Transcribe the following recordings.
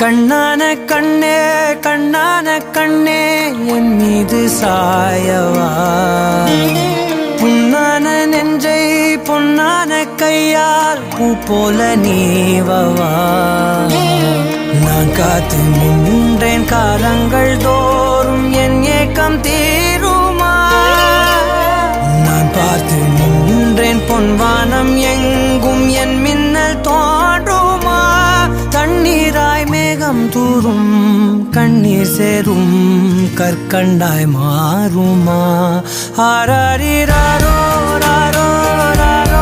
கண்ணான கண்ணே கண்ணான கண்ணே என் மீது சாயவா புண்ணான நெஞ்சை பொன்னான கையால் பூ போல நீவவா நான் காத்து நின்றேன் காலங்கள் தோறும் என் ஏக்கம் தீருமா நான் பார்த்து நின்றேன் பொன்வானம் எங்கும் என் மின்னல் தோன்றுமா தண்ணீராய் மேகம் தூரும் கண்ணீர் சேரும் கற்கண்டாய் மாறுமா ஆராரிராரோ ராரோ ராரோ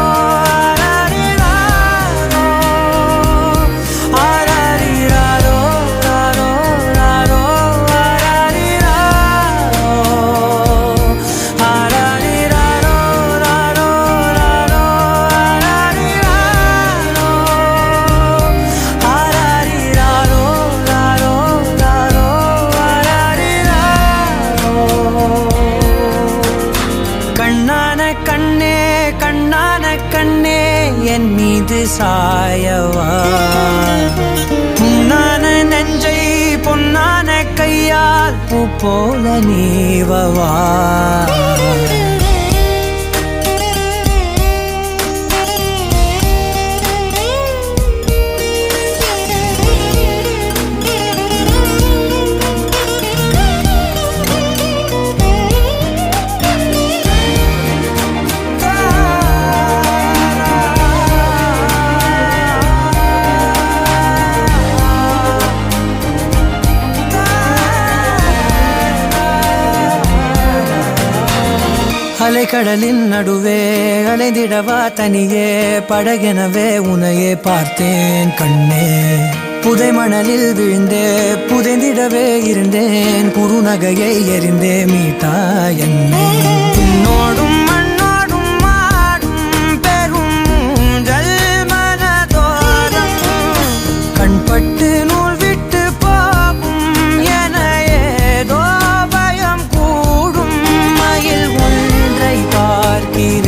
கண்ணே கண்ணான கண்ணே என் மீது சாயவா புண்ணான நெஞ்சை பொன்னான கையால் பூ போல நீவவா அலைக்கடலின் நடுவே அலைந்திடவா தனியே படகெனவே உனையே பார்த்தேன் கண்ணே புதை மணலில் விழுந்தே புதைந்திடவே இருந்தேன் குறுநகையை எறிந்தே மீட்டா என்னை உன்னோடும் மண்ணோடும் மாடும் பெரும் ஊஞ்சல் மனதோரம் கண்பட்டு நூல் விட்டு போகும் என ஏதோ பயம் கூடும் மயில் பார்க்கிறேன்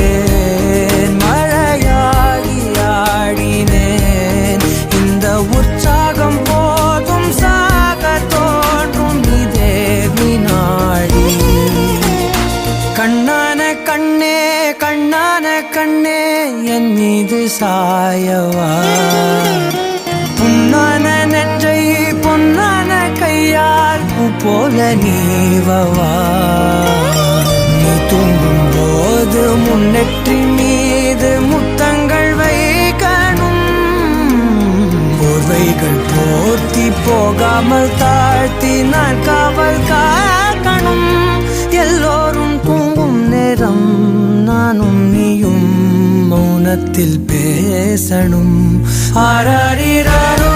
மழையாகி ஆடினேன் இந்த உற்சாகம் போதும் சாக தோன்றும் இதே வினாடி கண்ணான கண்ணே கண்ணான கண்ணே என் மீது சாயவா புண்ணான நெஞ்சை பொன்னான கையால் பூ போல நீவவா தூங்கும் போது முன்னெற்றி மீது முத்தங்கள் வைக்கணும் போர்வைகள் போர்த்தி போகாமல் தாழ்த்தி நான் காவல் காக்கணும் எல்லோரும் தூங்கும் நேரம் நானும் நீயும் மௌனத்தில் பேசணும் ஆராரிராரோ